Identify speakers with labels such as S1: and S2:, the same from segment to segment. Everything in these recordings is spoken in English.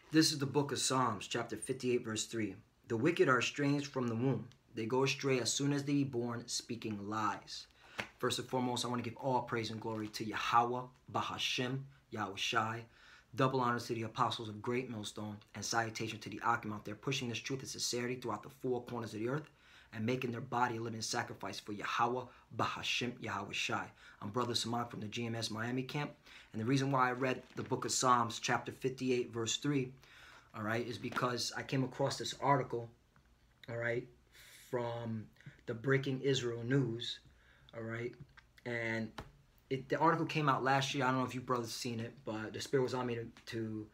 S1: This is the book of Psalms, chapter 58, verse 3. The wicked are estranged from the womb. They go astray as soon as they be born, speaking lies. First and foremost, I want to give all praise and glory to Yahweh, Bahashim, Yahweh Shai. Double honors to the apostles of Great Millstone, and salutation to the Akim out there pushing this truth and sincerity throughout the four corners of the earth and making their body a living sacrifice for Yahweh, Bahashim, Yahweh Shai. I'm Brother Samak from the GMS Miami camp, and the reason why I read the book of Psalms, chapter 58, verse 3, all right, is because I came across this article, all right, from the Breaking Israel News, all right, and the article came out last year. I don't know if you brothers seen it, but the Spirit was on me to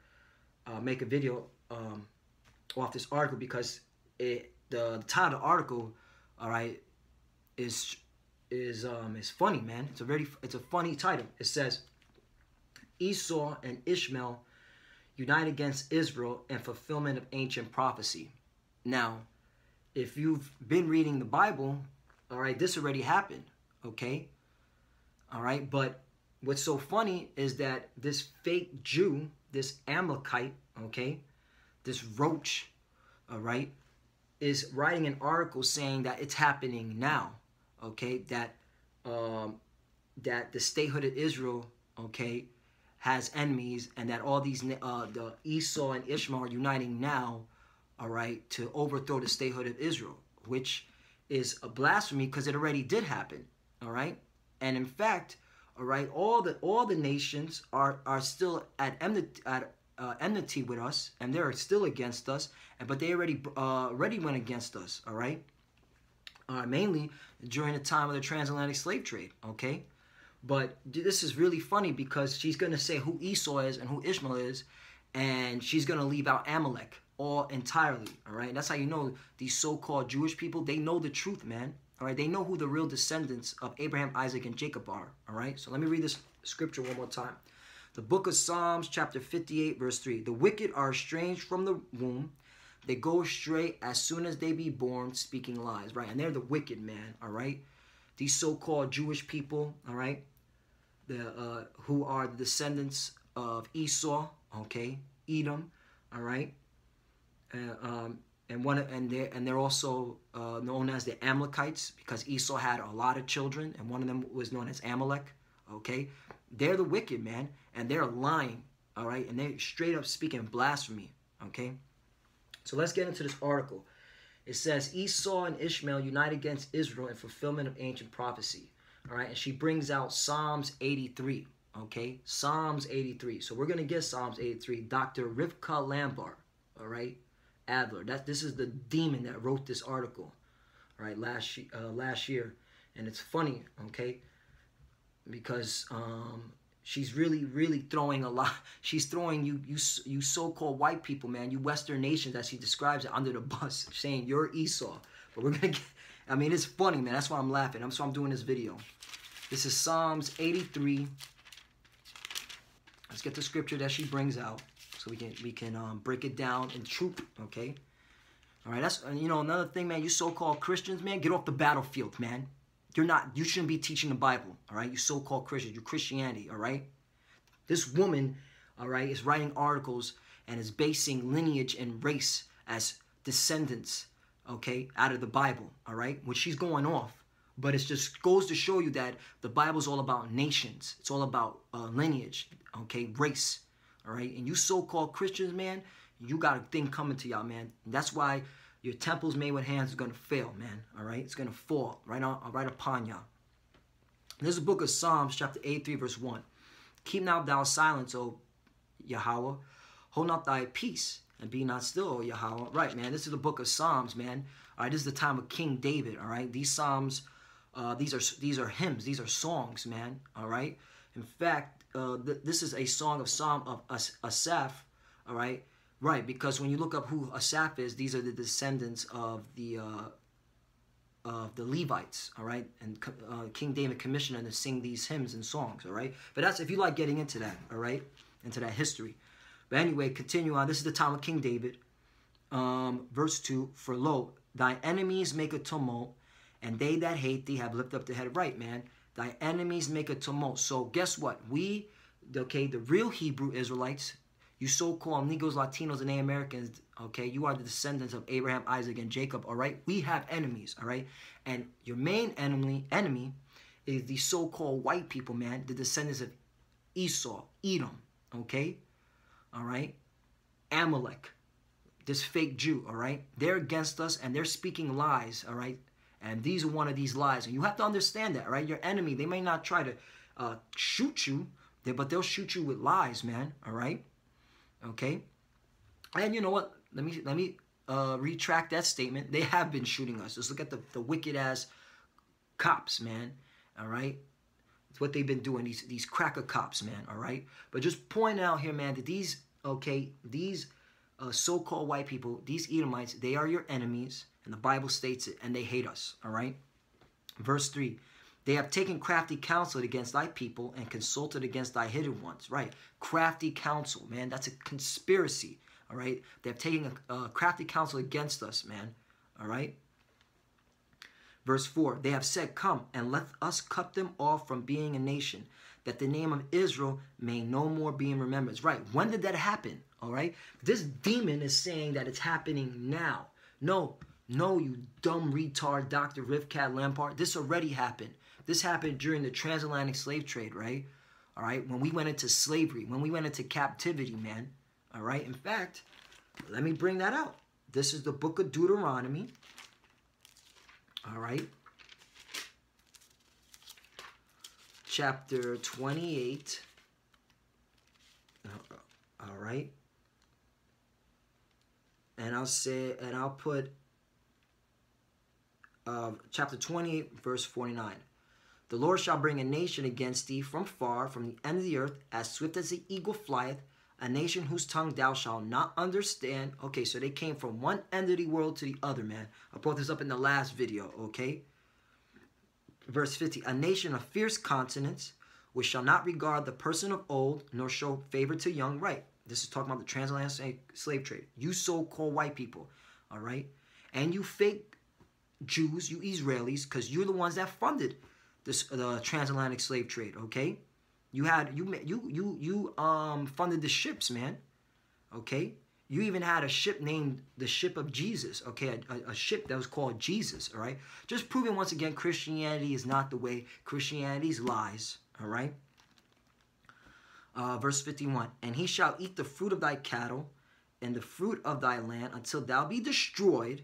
S1: make a video off this article because the title of the article, all right, is funny, man. It's a funny title. It says Esau and Ishmael unite against Israel in fulfillment of ancient prophecy. Now, if you've been reading the Bible, all right, this already happened, okay? All right, but what's so funny is that this fake Jew, this Amalekite, okay, this roach, all right, is writing an article saying that it's happening now, okay, that the statehood of Israel, okay, has enemies, and that all these the Esau and Ishmael are uniting now, all right, to overthrow the statehood of Israel, which is a blasphemy because it already did happen, all right. And in fact, all right, all the nations are still at enmity with us, and they're still against us. But they already went against us. All right, mainly during the time of the transatlantic slave trade. Okay, but this is really funny because she's gonna say who Esau is and who Ishmael is, and she's gonna leave out Amalek all entirely. All right, that's how you know these so-called Jewish people, they know the truth, man. All right, they know who the real descendants of Abraham, Isaac, and Jacob are. All right, so let me read this scripture one more time. The book of Psalms, chapter 58, verse 3. The wicked are estranged from the womb. They go astray as soon as they be born, speaking lies. Right, and they're the wicked, man. All right, these so-called Jewish people, all right, who are the descendants of Esau, okay, Edom, all right, and they're also known as the Amalekites because Esau had a lot of children, and one of them was known as Amalek. Okay, they're the wicked, man, and they're lying. All right, and they're straight up speaking blasphemy. Okay, so let's get into this article. It says Esau and Ishmael unite against Israel in fulfillment of ancient prophecy. All right, and she brings out Psalms 83. Okay, Psalms 83. So we're gonna get Psalms 83. Dr. Rivka Lambar. All right. Adler. This is the demon that wrote this article, right? Last year, and it's funny, okay, because she's really throwing a lot. She's throwing you so-called white people, man, you Western nations, as she describes it, under the bus, saying you're Esau. But we're gonna get. I mean, it's funny, man. That's why I'm laughing. That's why I'm doing this video. This is Psalms 83. Let's get the scripture that she brings out, so we can break it down in truth, okay? All right, that's, you know, another thing, man. You so-called Christians, man, get off the battlefield, man. You shouldn't be teaching the Bible, all right? You so-called Christians, you Christianity, all right? This woman, all right, is writing articles and is basing lineage and race as descendants, okay, out of the Bible, all right? Which she's going off, but it just goes to show you that the Bible's all about nations. It's all about lineage, okay, race. All right, and you so-called Christians, man, you got a thing coming to y'all, man. And that's why your temples made with hands is gonna fail, man. All right, it's gonna fall right upon y'all. There's a book of Psalms, chapter 83, verse 1. Keep now thou silence, O Yahweh. Hold not thy peace, and be not still, O Yahweh. Right, man. This is the book of Psalms, man. All right, this is the time of King David. All right, these Psalms, these are hymns, these are songs, man. All right. In fact, this is a song of Psalm of Asaph, all right? Right, because when you look up who Asaph is, these are the descendants of the Levites, all right? And King David commissioned them to sing these hymns and songs, all right? But that's if you like getting into that, all right? Into that history. But anyway, continue on. This is the time of King David. Verse 2, for lo, thy enemies make a tumult, and they that hate thee have lifted up the head. Right, man. Thy enemies make a tumult. So guess what? The real Hebrew Israelites, You so-called Negroes, Latinos, and Americans, okay? You are the descendants of Abraham, Isaac, and Jacob, all right? We have enemies, all right? And your main enemy is the so-called white people, man, the descendants of Esau, Edom, okay? All right? Amalek, this fake Jew, all right? They're against us, and they're speaking lies, all right? And these are one of these lies. And you have to understand that, all right? Your enemy, they may not try to shoot you, but they'll shoot you with lies, man, all right? Okay? And you know what? Let me retract that statement. They have been shooting us. Just look at the wicked-ass cops, man, all right? It's what they've been doing, these cracker cops, man, all right? But just point out here, man, that these so-called white people, these Edomites, they are your enemies, and the Bible states it, and they hate us, all right? Verse 3, they have taken crafty counsel against thy people and consulted against thy hidden ones, right? Crafty counsel, man, that's a conspiracy, all right? They have taken a crafty counsel against us, man, all right? Verse 4, they have said, come, and let us cut them off from being a nation, that the name of Israel may no more be in remembrance. Right, when did that happen, all right? This demon is saying that it's happening now. No, you dumb retard, Dr. Rivkat Lampard. This already happened. This happened during the transatlantic slave trade, right? All right, when we went into slavery, when we went into captivity, man. All right, in fact, let me bring that out. This is the book of Deuteronomy. All right. Chapter 28. All right. And I'll put chapter 28, verse 49. The Lord shall bring a nation against thee from far, from the end of the earth, as swift as the eagle flieth, a nation whose tongue thou shalt not understand. Okay, so they came from one end of the world to the other, man. I brought this up in the last video, okay? Verse 50, a nation of fierce consonants, which shall not regard the person of old, nor show favor to young. Right, this is talking about the transatlantic slave trade. You so-called white people, all right? And you fake Jews, you Israelis, because you're the ones that funded the transatlantic slave trade, okay? You funded the ships, man, okay? You even had a ship named the Ship of Jesus, okay? A ship that was called Jesus, all right? Just proving once again Christianity is not the way. Christianity is lies, all right? Verse 51, and he shall eat the fruit of thy cattle and the fruit of thy land until thou be destroyed,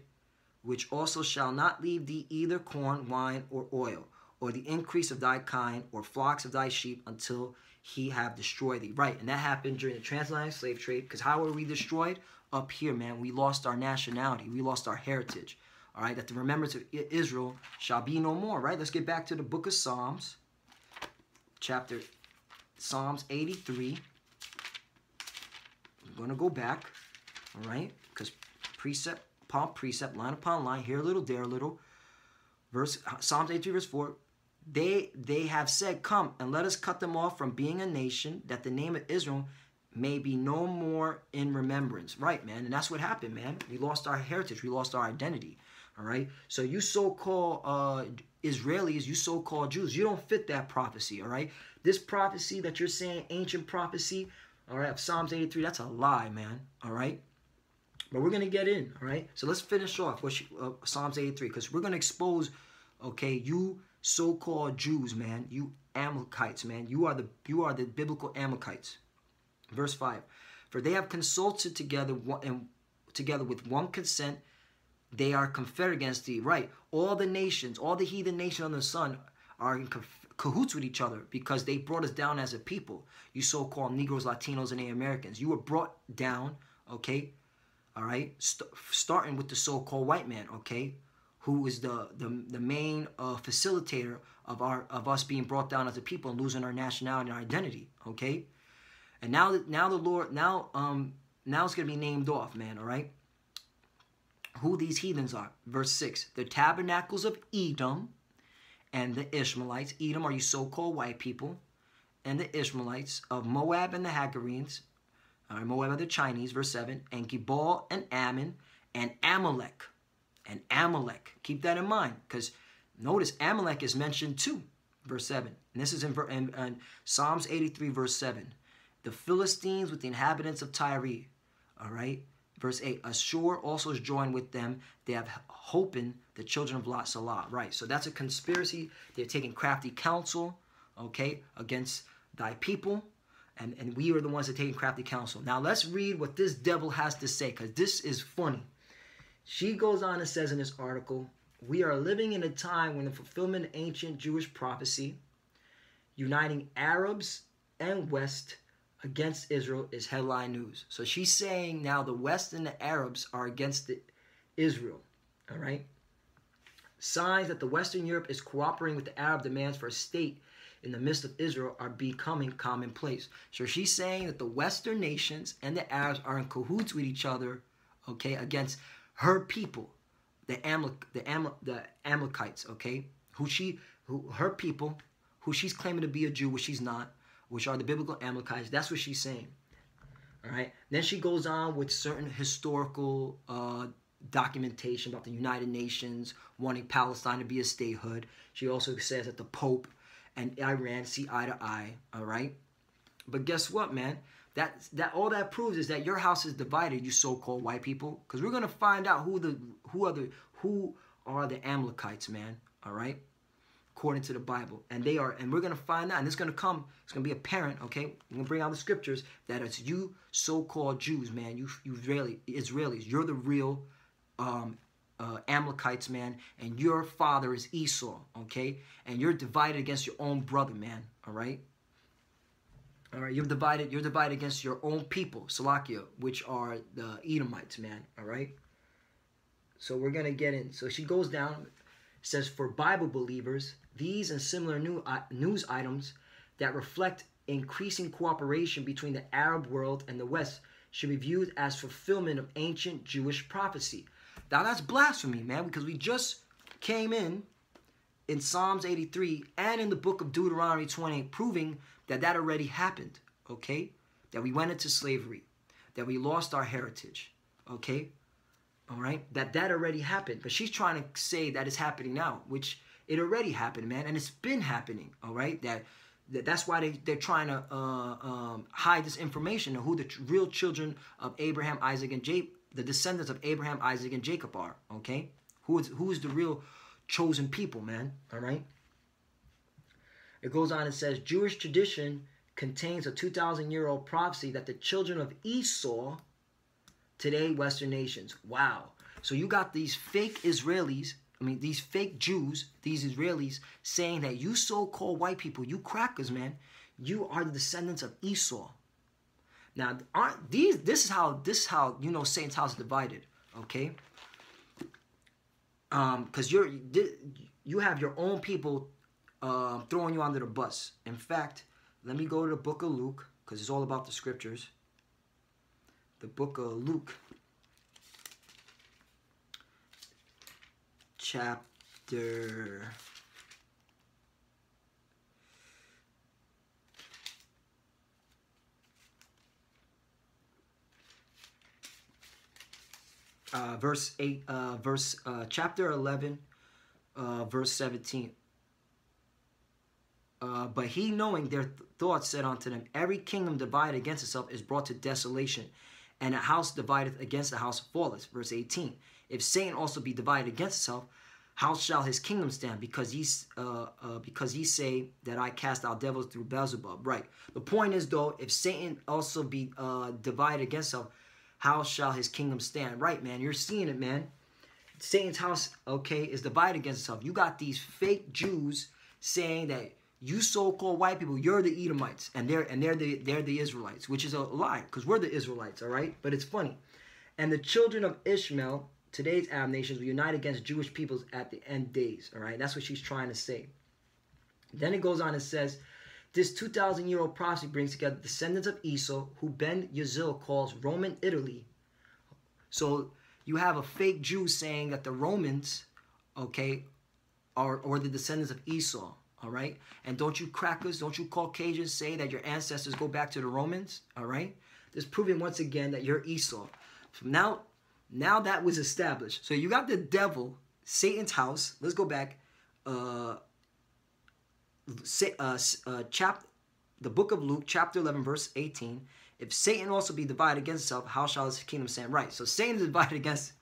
S1: which also shall not leave thee either corn, wine, or oil, or the increase of thy kind, or flocks of thy sheep, until he have destroyed thee. Right, and that happened during the transatlantic slave trade, because how were we destroyed? Up here, man, we lost our nationality. We lost our heritage. All right, that the remembrance of Israel shall be no more, right? Let's get back to the book of Psalms, Psalms 83. I'm going to go back, all right, because precept upon precept, line upon line, here a little, there a little. Psalms 83, verse 4, they have said, come, and let us cut them off from being a nation, that the name of Israel may be no more in remembrance. Right, man, and that's what happened, man. We lost our heritage. We lost our identity, all right? So you so-called Israelis, you so-called Jews, you don't fit that prophecy, all right? This prophecy that you're saying, ancient prophecy, all right, of Psalms 83, that's a lie, man, all right? But we're going to get in, all right? So let's finish off with Psalms 83, because we're going to expose, okay, you so-called Jews, man, you Amalekites, man. You are the biblical Amalekites. Verse 5, for they have consulted together with one consent, they are confederate against thee. Right, all the nations, all the heathen nations under the sun are in cahoots with each other because they brought us down as a people. You so-called Negroes, Latinos, and Americans. You were brought down, okay, all right, starting with the so-called white man, okay, who is the main facilitator of us being brought down as a people and losing our nationality and our identity, okay? And now the Lord, now it's going to be named off, man, all right? Who these heathens are. Verse 6, the tabernacles of Edom and the Ishmaelites. Edom are you so-called white people. And the Ishmaelites of Moab and the Hagarenes. Moab are the Chinese, verse 7. And Gebal and Ammon and Amalek. And Amalek. Keep that in mind, because notice Amalek is mentioned too, verse 7. And this is in Psalms 83, verse 7. the Philistines with the inhabitants of Tyre. All right. Verse 8, Ashur also is joined with them. They have hopen the children of Lot Salah. Right. So that's a conspiracy. They're taking crafty counsel, okay, against thy people. And we are the ones that are taking crafty counsel. Now let's read what this devil has to say, because this is funny. She goes on and says in this article, we are living in a time when the fulfillment of ancient Jewish prophecy, uniting Arabs and West against Israel, is headline news. So she's saying now the West and the Arabs are against Israel. All right. Signs that the Western Europe is cooperating with the Arab demands for a state in the midst of Israel are becoming commonplace. So she's saying that the Western nations and the Arabs are in cahoots with each other, okay, against her people, the Amalekites, okay, her people, who she's claiming to be a Jew, which she's not, which are the biblical Amalekites. That's what she's saying. All right. Then she goes on with certain historical documentation about the United Nations wanting Palestine to be a statehood. She also says that the Pope and Iran see eye to eye. All right. But guess what, man? That all that proves is that your house is divided, you so-called white people, because we're gonna find out who are the Amalekites, man. All right, according to the Bible, and we're gonna find out, and it's gonna be apparent. Okay, we're gonna bring out the scriptures that it's you so-called Jews, man. You Israelis, you're the real Amalekites, man, and your father is Esau. Okay, and you're divided against your own brother, man. All right. All right, you're divided against your own people, Salakia, which are the Edomites, man. All right. So we're gonna get in. So she goes down, says for Bible believers, these and similar news items that reflect increasing cooperation between the Arab world and the West should be viewed as fulfillment of ancient Jewish prophecy. Now that's blasphemy, man, because we just came in Psalms 83 and in the book of Deuteronomy 28, proving that already happened, okay? That we went into slavery, that we lost our heritage, okay? All right? That already happened. But she's trying to say that it's happening now, which it already happened, man. And it's been happening, all right? That's why they're trying to hide this information of who the real children of Abraham, Isaac, and Jacob, the descendants of Abraham, Isaac, and Jacob are, okay? Who is the real chosen people, man, all right? It goes on and says, Jewish tradition contains a 2,000-year-old prophecy that the children of Esau, today Western nations. Wow. So you got these fake Israelis, these fake Jews, these Israelis, saying that you so-called white people, you crackers, man, you are the descendants of Esau. Now, this is how you know Satan's house is divided, okay? Because you have your own people throwing you under the bus. In fact, let me go to the book of Luke, because it's all about the scriptures. The book of Luke, chapter chapter 11, verse 17. But he, knowing their thoughts, said unto them, every kingdom divided against itself is brought to desolation, and a house divided against a house falleth. Verse 18. If Satan also be divided against himself, how shall his kingdom stand? Because ye say that I cast out devils through Beelzebub. Right. The point is, though, if Satan also be divided against himself, how shall his kingdom stand? Right, man. You're seeing it, man. Satan's house, okay, is divided against itself. You got these fake Jews saying that you so-called white people, you're the Edomites, and they're the Israelites, which is a lie, because we're the Israelites, all right? But it's funny. And the children of Ishmael, today's Arab nations, will unite against Jewish peoples at the end days, all right? That's what she's trying to say. Then it goes on and says, this 2,000-year-old prophecy brings together descendants of Esau, who Ben Yazil calls Roman Italy. So you have a fake Jew saying that the Romans, okay, are the descendants of Esau. All right? And don't you crackers, don't you Caucasians say that your ancestors go back to the Romans? All right? This proving once again that you're Esau. So now that was established. So you got the devil, Satan's house. Let's go back. the book of Luke, chapter 11, verse 18. If Satan also be divided against himself, how shall his kingdom stand? Right. So Satan is divided against,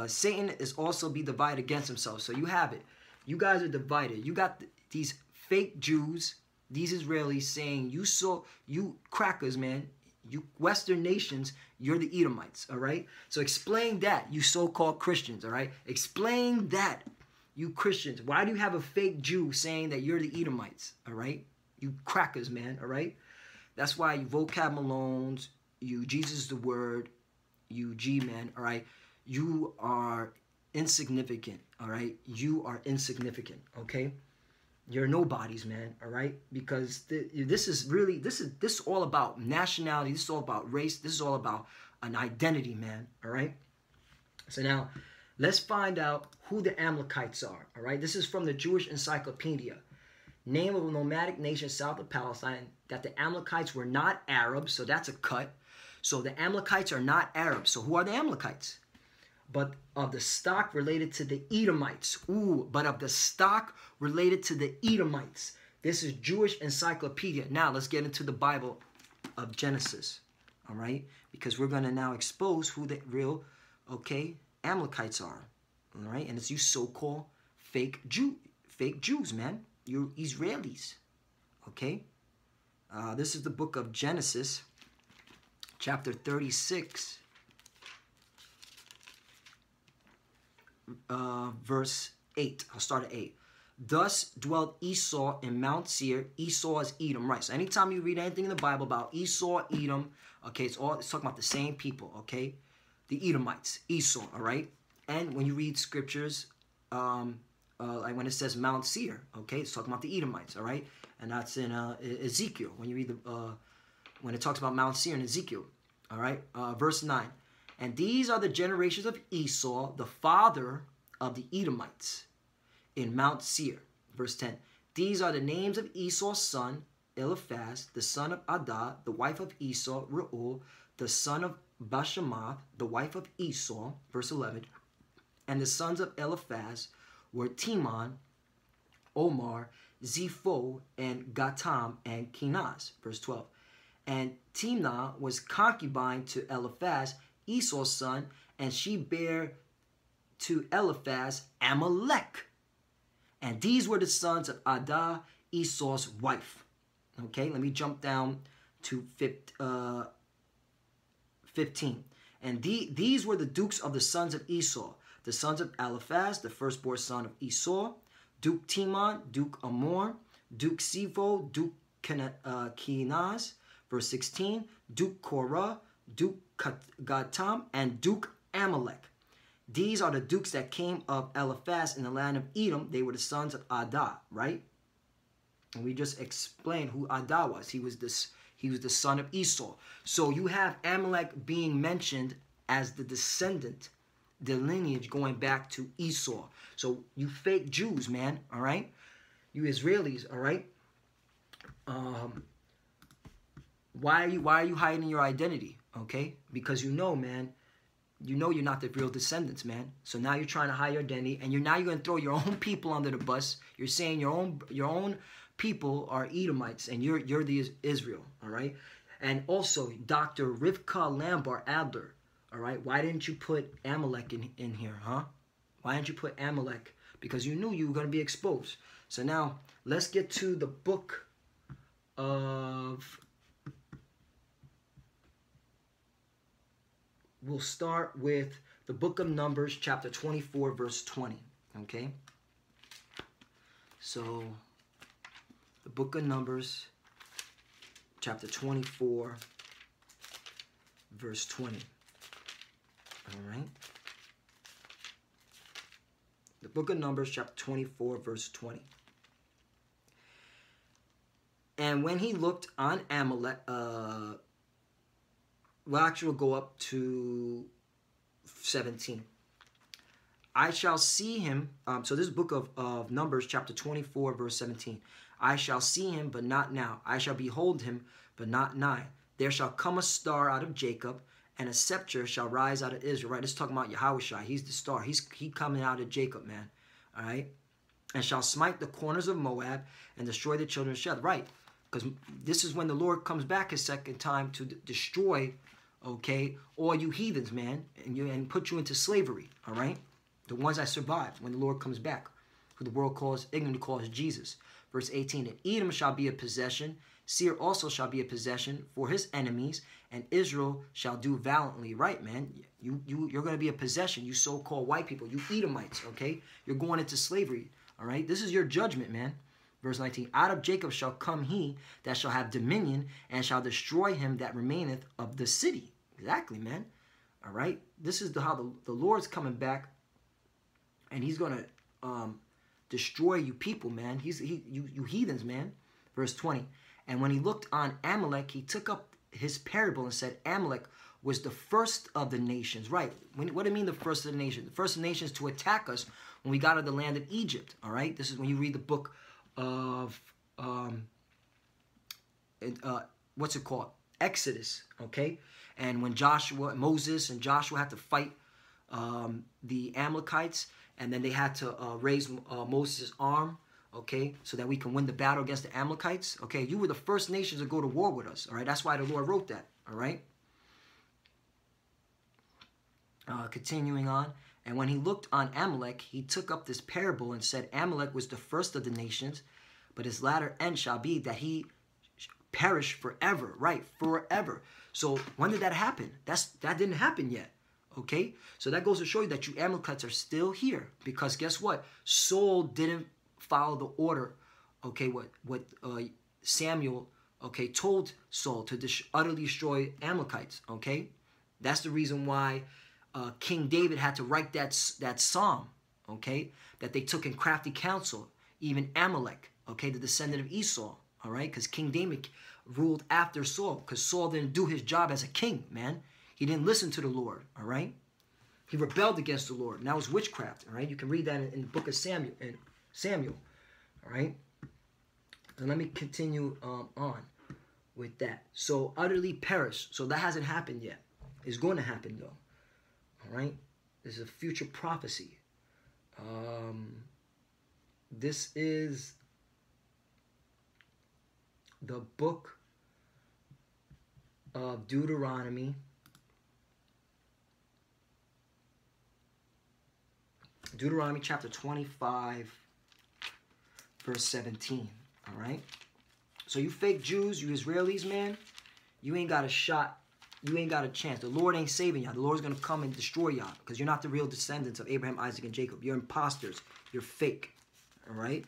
S1: Satan is also be divided against himself. So you have it. You guys are divided. You got these fake Jews, these Israelis saying, you crackers, man, you Western nations, you're the Edomites, all right? So explain that, you so-called Christians, all right? Explain that, you Christians. Why do you have a fake Jew saying that you're the Edomites, all right? You crackers, man, all right? That's why you vocab Malones, you Jesus the Word, you G-men, all right? You are insignificant, all right? You are insignificant, okay? You're nobodies, man, all right? Because this is all about nationality. This is all about race. This is all about an identity, man, all right? So now, let's find out who the Amalekites are, all right? This is from the Jewish Encyclopedia. Name of a nomadic nation south of Palestine, that the Amalekites were not Arabs, so that's a cut. So the Amalekites are not Arabs. So who are the Amalekites? But of the stock related to the Edomites. Ooh, but of the stock related to the Edomites. This is Jewish Encyclopedia. Now, let's get into the Bible of Genesis, all right? Because we're going to now expose who the real, okay, Amalekites are, all right? And it's you so-called fake Jews, man. You Israelis, okay? This is the book of Genesis, chapter 36. Verse 8. I'll start at 8. Thus dwelt Esau in Mount Seir. Esau is Edom, right? So anytime you read anything in the Bible about Esau, Edom, okay, it's talking about the same people, okay? The Edomites, Esau, all right? And when you read scriptures, like when it says Mount Seir, okay, it's talking about the Edomites, all right? And that's in Ezekiel, when you read when it talks about Mount Seir in Ezekiel, all right? Verse 9. And these are the generations of Esau, the father of the Edomites, in Mount Seir. Verse 10. These are the names of Esau's son, Eliphaz, the son of Adah, the wife of Esau, Reuel, the son of Bashemath, the wife of Esau. Verse 11. And the sons of Eliphaz were Teman, Omar, Zepho, and Gatam, and Kenaz. Verse 12. And Timnah was concubine to Eliphaz, Esau's son, and she bare to Eliphaz Amalek. And these were the sons of Adah, Esau's wife. Okay, let me jump down to 15. And these were the dukes of the sons of Esau, the sons of Eliphaz, the firstborn son of Esau, Duke Teman, Duke Amor, Duke Zepho, Duke Kenaz. Verse 16, Duke Korah, Duke Gatam, and Duke Amalek. These are the dukes that came of Eliphaz in the land of Edom. They were the sons of Adah, right? And we just explained who Adah was. He was the son of Esau. So you have Amalek being mentioned as the descendant, the lineage going back to Esau. So you fake Jews, man, all right? You Israelis, all right? Why are you hiding your identity? Okay, because you know, man, you know you're not the real descendants, man. So now you're trying to hide your identity, and you're going to throw your own people under the bus. You're saying your own people are Edomites, and you're the Israel, all right? And also, Dr. Rivka Lambar Adler, all right? Why didn't you put Amalek in here, huh? Why didn't you put Amalek? Because you knew you were going to be exposed. So now let's get to the book of. We'll start with the book of Numbers, chapter 24, verse 20, okay? So, the book of Numbers, chapter 24, verse 20, all right? The book of Numbers, chapter 24, verse 20. And when he looked on Amalek, well, actually, we'll go up to 17. I shall see him. So this is book of Numbers, chapter 24, verse 17. I shall see him, but not now. I shall behold him, but not nigh. There shall come a star out of Jacob, and a scepter shall rise out of Israel. Right? This is talking about Yahushua. He's the star. He coming out of Jacob, man. All right? And shall smite the corners of Moab, and destroy the children of Sheth. Right. because this is when the Lord comes back a second time to destroy, okay, all you heathens, man, and put you into slavery, all right? The ones that survived when the Lord comes back, who the world ignorantly calls Jesus. Verse 18, and Edom shall be a possession, Seir also shall be a possession for his enemies, and Israel shall do valiantly. Right, man? You're going to be a possession, you so-called white people, you Edomites, okay? You're going into slavery, all right? This is your judgment, man. Verse 19, out of Jacob shall come he that shall have dominion, and shall destroy him that remaineth of the city. Exactly, man. All right? This is how the Lord's coming back, and he's going to destroy you people, man. You heathens, man. Verse 20, and when he looked on Amalek, he took up his parable and said, Amalek was the first of the nations. Right. What do you mean the first of the nations? The first of the nations to attack us when we got out of the land of Egypt. All right. This is when you read the book of, what's it called? Exodus. Okay. And when Moses and Joshua had to fight the Amalekites, and then they had to raise Moses' arm, okay, so that we can win the battle against the Amalekites. Okay, you were the first nation to go to war with us, all right? That's why the Lord wrote that, all right? Continuing on, and when he looked on Amalek, he took up this parable and said, Amalek was the first of the nations, but his latter end shall be that he perish forever, right? Forever. So when did that happen? That didn't happen yet. Okay, so that goes to show you that you Amalekites are still here, because guess what? Saul didn't follow the order, okay, what Samuel, okay, told Saul to utterly destroy Amalekites, okay? That's the reason why King David had to write that psalm, okay, that they took in crafty counsel, even Amalek, okay, the descendant of Esau, all right, because King David ruled after Saul, because Saul didn't do his job as a king, man. He didn't listen to the Lord, all right? He rebelled against the Lord, and that was witchcraft, all right? You can read that in the book of Samuel, all right? And let me continue on with that. So, utterly perish. So, that hasn't happened yet. It's going to happen, though, all right? This is a future prophecy. This is the book of Deuteronomy. Deuteronomy chapter 25, verse 17, all right? So you fake Jews, you Israelis, man, you ain't got a shot. You ain't got a chance. The Lord ain't saving y'all. The Lord's going to come and destroy y'all, because you're not the real descendants of Abraham, Isaac, and Jacob. You're imposters. You're fake, all right?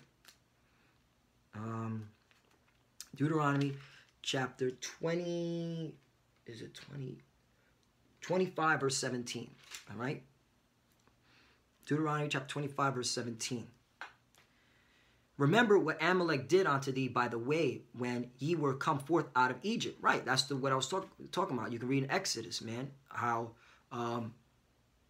S1: Deuteronomy chapter 20, is it 20? 25, verse 17, all right? Deuteronomy chapter 25, verse 17. Remember what Amalek did unto thee by the way when ye were come forth out of Egypt. Right, that's what I was talking about. You can read in Exodus, man, how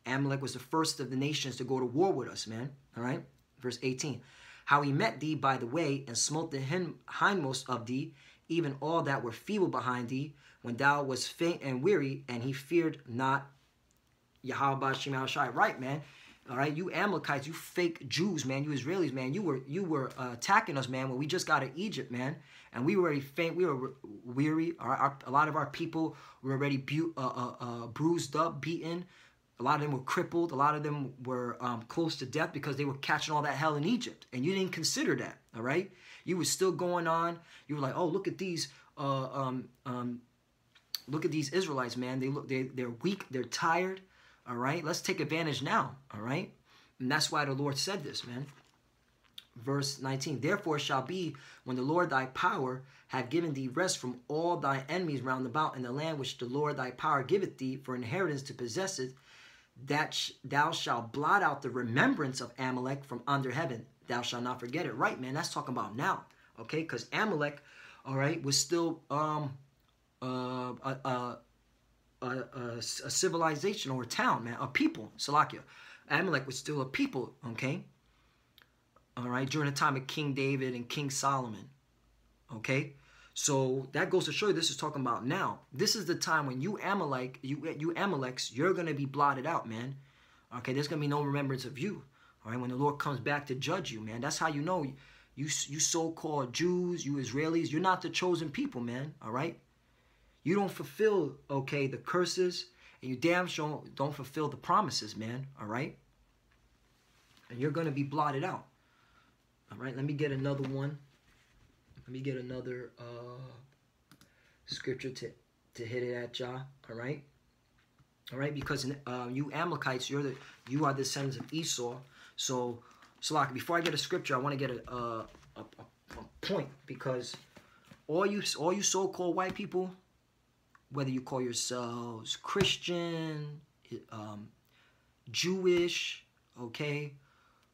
S1: Amalek was the first of the nations to go to war with us, man. All right, verse 18. How he met thee by the way and smote the hindmost of thee, even all that were feeble behind thee, when thou was faint and weary, and he feared not Yahweh Shema Shai. Right, man. All right, you Amalekites, you fake Jews, man, you Israelis, man, you were attacking us, man, when we just got to Egypt, man, and we were already faint, we were weary. A lot of our people were already bruised up, beaten. A lot of them were crippled. A lot of them were close to death because they were catching all that hell in Egypt, and you didn't consider that. All right, you were still going on. You were like, oh, look at these Israelites, man. They're weak. They're tired. All right, let's take advantage now, all right? And that's why the Lord said this, man. Verse 19, therefore shall be when the Lord thy power have given thee rest from all thy enemies round about in the land which the Lord thy power giveth thee for inheritance to possess it, that thou shalt blot out the remembrance of Amalek from under heaven. Thou shalt not forget it. Right, man, that's talking about now, okay? Because Amalek, all right, was still a civilization or a town, man, a people, Salakia. Amalek was still a people, okay? All right, during the time of King David and King Solomon, okay? So that goes to show you this is talking about now. This is the time when you Amaleks, you're going to be blotted out, man. Okay, there's going to be no remembrance of you, all right, when the Lord comes back to judge you, man. That's how you know You so-called Jews, you Israelis, you're not the chosen people, man, all right? You don't fulfill, okay, the curses, and you damn sure don't fulfill the promises, man, all right? And you're going to be blotted out, all right? Let me get another one. Let me get another scripture to hit it at y'all, all right? All right, because you Amalekites, you are the descendants of Esau. So, Salaki, before I get a scripture, I want to get a point, because all you so-called white people, whether you call yourselves Christian, Jewish, okay,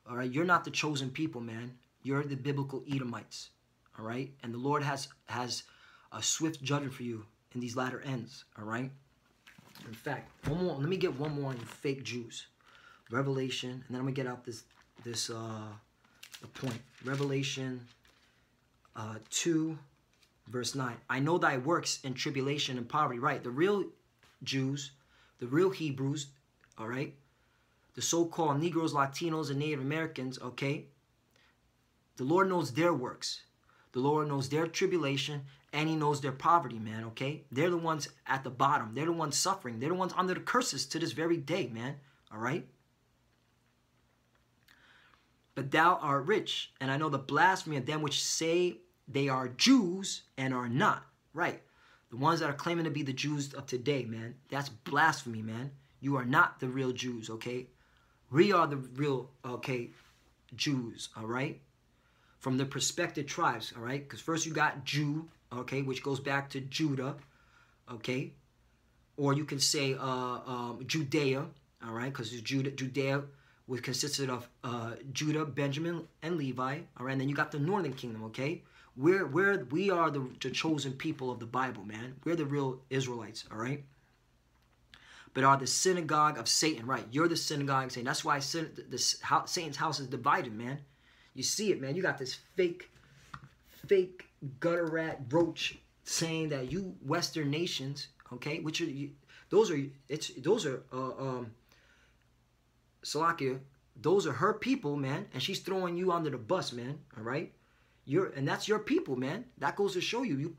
S1: all right, you're not the chosen people, man. You're the biblical Edomites, all right? And the Lord has a swift judgment for you in these latter ends, all right? In fact, one more. Let me get one more on you fake Jews. Revelation, and then I'm gonna get out the point. Revelation 2, verse 9. I know thy works in tribulation and poverty. Right, the real Jews, the real Hebrews, all right, the so-called Negroes, Latinos, and Native Americans, okay, the Lord knows their works. The Lord knows their tribulation, and he knows their poverty, man, okay? They're the ones at the bottom. They're the ones suffering. They're the ones under the curses to this very day, man, all right? But thou art rich, and I know the blasphemy of them which say they are Jews and are not, right? The ones that are claiming to be the Jews of today, man, that's blasphemy, man. You are not the real Jews, okay? We are the real, okay, Jews, all right? From the prospective tribes, all right? Because first you got Jew, okay, which goes back to Judah, okay? Or you can say Judea, all right? Because Judea was consisted of Judah, Benjamin, and Levi, all right? And then you got the northern kingdom, okay? We are the chosen people of the Bible, man. We're the real Israelites, all right? But are the synagogue of Satan, right? You're the synagogue of Satan. That's why Satan's house is divided, man. You see it, man. You got this fake gutter rat roach saying that you Western nations, okay, which are Salakia, those are her people, man, and she's throwing you under the bus, man. All right, and that's your people, man. That goes to show you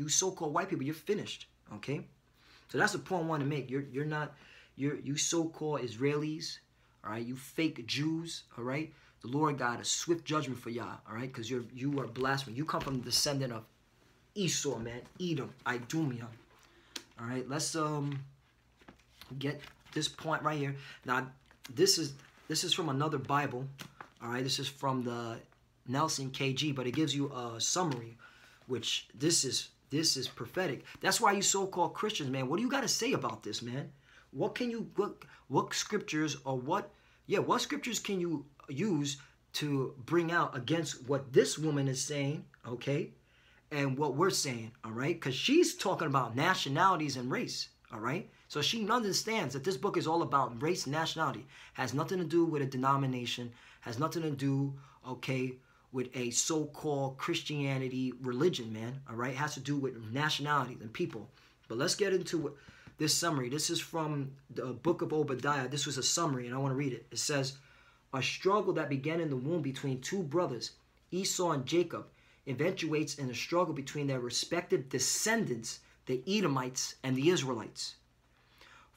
S1: so-called white people, you're finished, okay. So that's the point I want to make. You so-called Israelis, all right, you fake Jews, all right. The Lord got a swift judgment for y'all, all right? Because you are blasphemous. You come from the descendant of Esau, man. Edom, Idumeon. All right, let's get this point right here. Now, this is from another Bible, all right? This is from the Nelson KG, but it gives you a summary, which this is prophetic. That's why you so-called Christians, man. What do you got to say about this, man? What scriptures or what scriptures can you use to bring out against what this woman is saying, okay, and what we're saying, all right? Because she's talking about nationalities and race, all right? So she understands that this book is all about race and nationality. Has nothing to do with a denomination, has nothing to do, okay, with a so-called Christianity religion, man, all right? It has to do with nationalities and people. But let's get into this summary. This is from the book of Obadiah. This was a summary, and I want to read it. It says, a struggle that began in the womb between two brothers, Esau and Jacob, eventuates in a struggle between their respective descendants, the Edomites and the Israelites.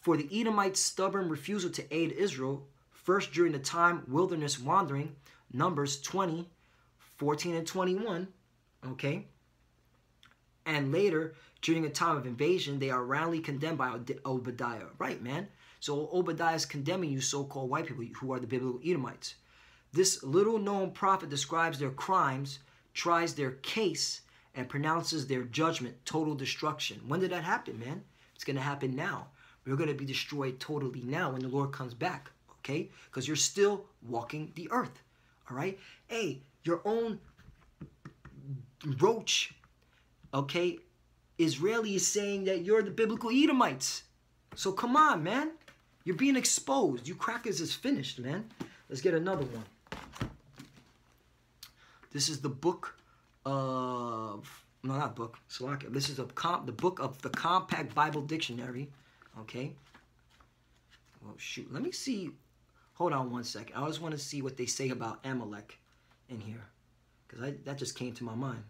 S1: For the Edomites' stubborn refusal to aid Israel, first during the time wilderness wandering, Numbers 20, 14 and 21, okay, and later during a time of invasion, they are roundly condemned by Obadiah. Right, man? So Obadiah is condemning you so-called white people who are the biblical Edomites. This little-known prophet describes their crimes, tries their case, and pronounces their judgment, total destruction. When did that happen, man? It's going to happen now. We're going to be destroyed totally now when the Lord comes back, okay? Because you're still walking the earth, all right? Hey, your own roach, okay, Israeli is saying that you're the biblical Edomites. So come on, man. You're being exposed. You crackers is finished, man. Let's get another one. This is the book of... No, not book. Salakia. This is the book of the Compact Bible Dictionary. Okay? Well, shoot. Let me see. Hold on one second. I just want to see what they say about Amalek in here. because that just came to my mind.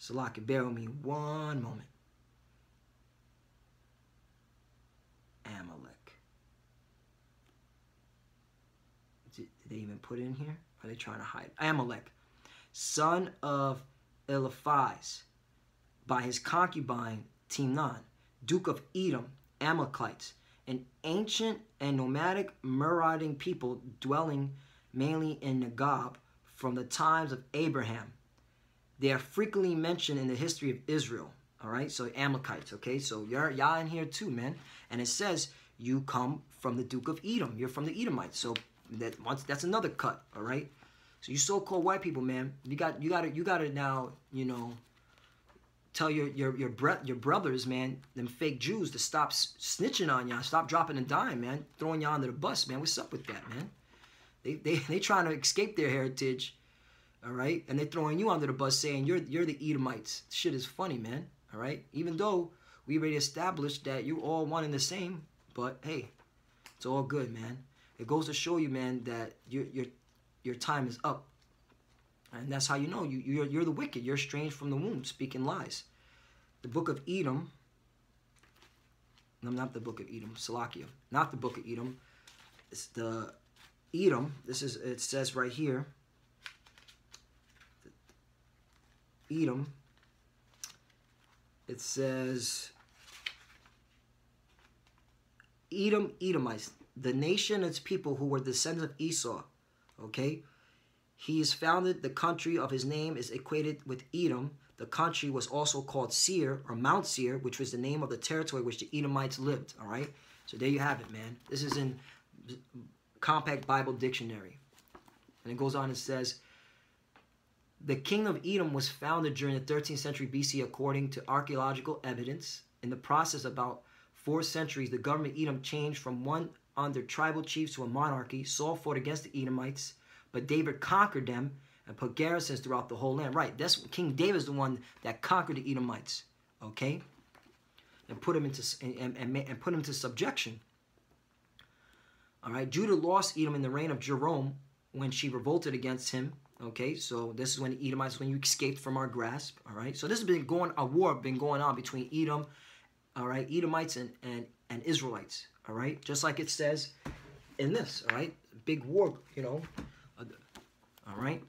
S1: Salaki, bear with me one moment. Amalek. Did they even put it in here? Are they trying to hide? Amalek, son of Eliphaz, by his concubine Timnan, Duke of Edom, Amalekites, an ancient and nomadic marauding people dwelling mainly in Negab from the times of Abraham. They are frequently mentioned in the history of Israel. All right, so Amalekites, okay? So y'all in here too, man. And it says you come from the Duke of Edom. You're from the Edomites. So that's another cut, all right? So you so-called white people, man, you got to now, you know, tell your brothers, man, them fake Jews, to stop snitching on y'all, stop dropping a dime, man, throwing y'all under the bus, man. What's up with that, man? They trying to escape their heritage, all right? And they're throwing you under the bus, saying you're the Edomites. Shit is funny, man. All right. Even though we already established that you're all one and the same, but hey, it's all good, man. It goes to show you, man, that your time is up, and that's how you know you're the wicked. You're estranged from the womb, speaking lies. The book of Edom. No, not the book of Edom. Salakia, not the book of Edom. It's the Edom. It says right here. Edom. It says Edom, Edomites, the nation and its people who were descendants of Esau. Okay? He has founded the country of his name is equated with Edom. The country was also called Seir, or Mount Seir, which was the name of the territory which the Edomites lived. All right? So there you have it, man. This is in Compact Bible Dictionary. And it goes on and says, the king of Edom was founded during the 13th century BC according to archaeological evidence. In the process of about 4 centuries, the government of Edom changed from one under tribal chiefs to a monarchy. Saul fought against the Edomites, but David conquered them and put garrisons throughout the whole land. Right, that's King David is the one that conquered the Edomites, okay, and put them into and put them to subjection. All right, Judah lost Edom in the reign of Jerome when she revolted against him. Okay, so this is when the Edomites, when you escaped from our grasp. All right, so this has been a war been going on between Edom, all right, Edomites and Israelites. All right, just like it says in this. All right, big war, you know. All right.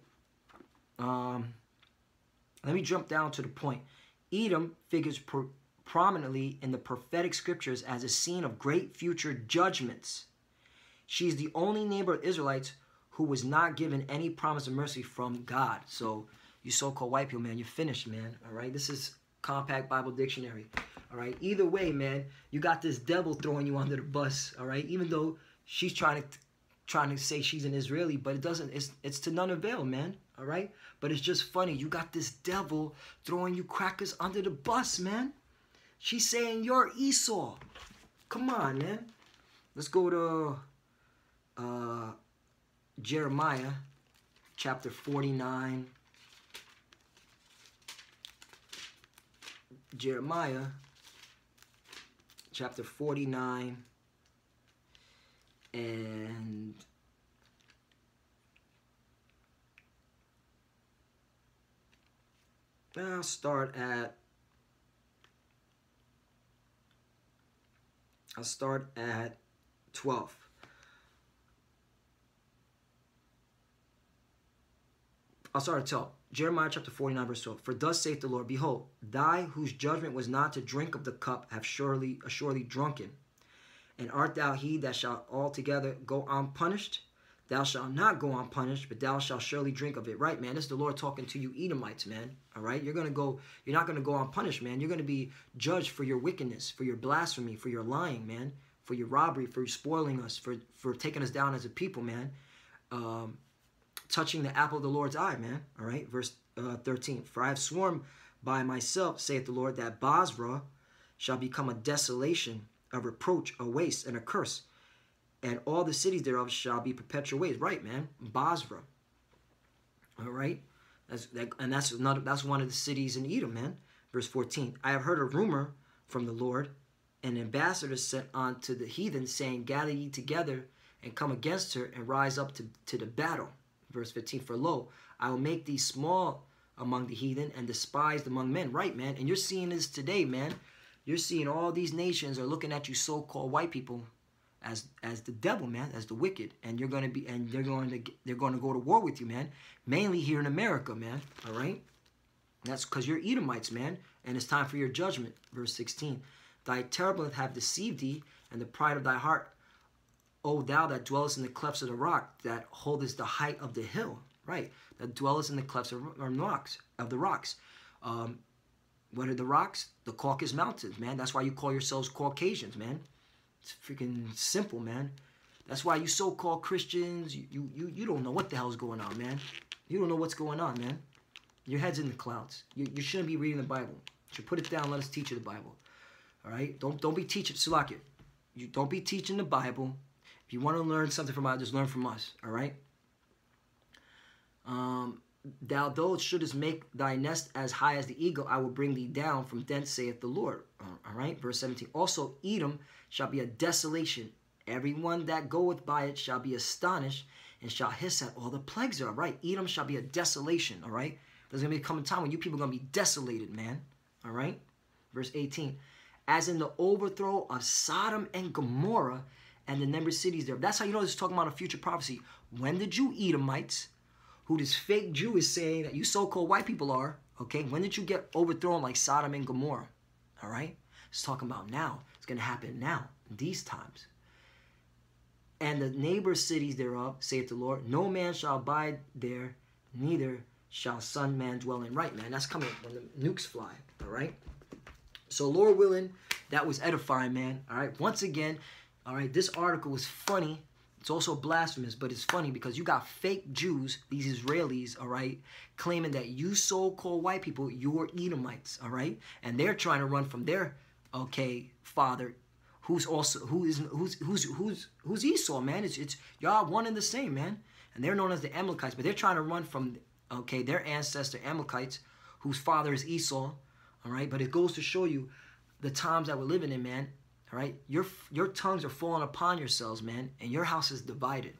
S1: Let me jump down to the point. Edom figures prominently in the prophetic scriptures as a scene of great future judgments. She is the only neighbor of Israelites who was not given any promise of mercy from God. So you so-called white people, man, you're finished, man. All right, this is Compact Bible Dictionary. All right, either way, man, you got this devil throwing you under the bus. All right, even though she's trying to say she's an Israeli, but it doesn't. It's to none avail, man. All right, but it's just funny. You got this devil throwing you crackers under the bus, man. She's saying you're Esau. Come on, man. Let's go to Jeremiah chapter 49. Jeremiah chapter 49 and I'll start at 12. I'll start at 12. Jeremiah chapter 49, verse 12. For thus saith the Lord, behold, thy whose judgment was not to drink of the cup have surely drunken. And art thou he that shall altogether go unpunished? Thou shalt not go unpunished, but thou shalt surely drink of it. Right, man? This is the Lord talking to you Edomites, man. All right? You're not going to go unpunished, man. You're going to be judged for your wickedness, for your blasphemy, for your lying, man, for your robbery, for spoiling us, for taking us down as a people, man. Touching the apple of the Lord's eye, man. All right, verse 13. For I have sworn by myself, saith the Lord, that Basra shall become a desolation, a reproach, a waste, and a curse, and all the cities thereof shall be perpetual waste. Right, man. Basra. All right, that's one of the cities in Edom, man. Verse 14. I have heard a rumor from the Lord, an ambassador sent on to the heathen, saying, gather ye together and come against her and rise up to the battle. Verse 15, for lo, I will make thee small among the heathen and despised among men. Right, man. And you're seeing this today, man. You're seeing all these nations are looking at you so-called white people as the devil, man, as the wicked, and you're gonna be, and they're going to go to war with you, man. Mainly here in America, man. All right. And that's because you're Edomites, man, and it's time for your judgment. Verse 16. Thy terebinth have deceived thee, and the pride of thy heart, O thou that dwellest in the clefts of the rock, that holdest the height of the hill. Right. That dwellest in the clefts of the rocks. What are the rocks? The Caucasus Mountains, man. That's why you call yourselves Caucasians, man. It's freaking simple, man. That's why you so-called Christians, you don't know what the hell's going on, man. You don't know what's going on, man. Your head's in the clouds. You shouldn't be reading the Bible. You should put it down. Let us teach you the Bible. All right? Don't be teaching, Salakia. You don't be teaching the Bible. If you want to learn something from us, just learn from us. All right? Thou though shouldest make thy nest as high as the eagle, I will bring thee down from thence, saith the Lord. All right, verse 17. Also Edom shall be a desolation. Everyone that goeth by it shall be astonished and shall hiss at all the plagues thereof. Right, Edom shall be a desolation. All right, there's going to be a coming time when you people are going to be desolated, man. All right, verse 18. As in the overthrow of Sodom and Gomorrah and the numbered cities there. That's how you know this is talking about a future prophecy. When did you Edomites, who this fake Jew is saying that you so-called white people are, okay, when did you get overthrown like Sodom and Gomorrah? All right? It's talking about now. It's going to happen now, in these times. And the neighbor cities thereof, saith the Lord, no man shall abide there, neither shall son man dwell in. Right, man, that's coming when the nukes fly, all right? So, Lord willing, that was edifying, man, all right? Once again, all right, this article was funny. It's also blasphemous, but it's funny because you got fake Jews, these Israelis, all right, claiming that you so-called white people, you're Edomites, all right, and they're trying to run from their, okay, father, who's Esau, man. It's y'all one and the same, man, and they're known as the Amalekites, but they're trying to run from, okay, their ancestor Amalekites, whose father is Esau, all right. But it goes to show you the times that we're living in, man. All right, your tongues are falling upon yourselves, man, and your house is divided.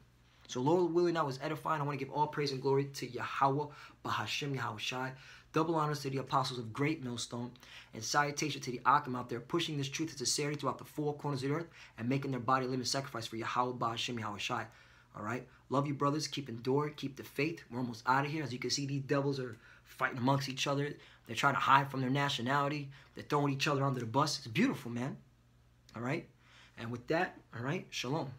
S1: So, Lord willing, that was edifying. I want to give all praise and glory to Yahweh, Bahashim Yahushai. Double honors to the apostles of Great Millstone, and salutation to the Akim out there pushing this truth and sincerity throughout the four corners of the earth and making their body a living sacrifice for Yahweh, Bahashim Yahushai. All right, love you, brothers. Keep enduring, keep the faith. We're almost out of here. As you can see, these devils are fighting amongst each other. They're trying to hide from their nationality. They're throwing each other under the bus. It's beautiful, man. All right, and with that, all right, shalom.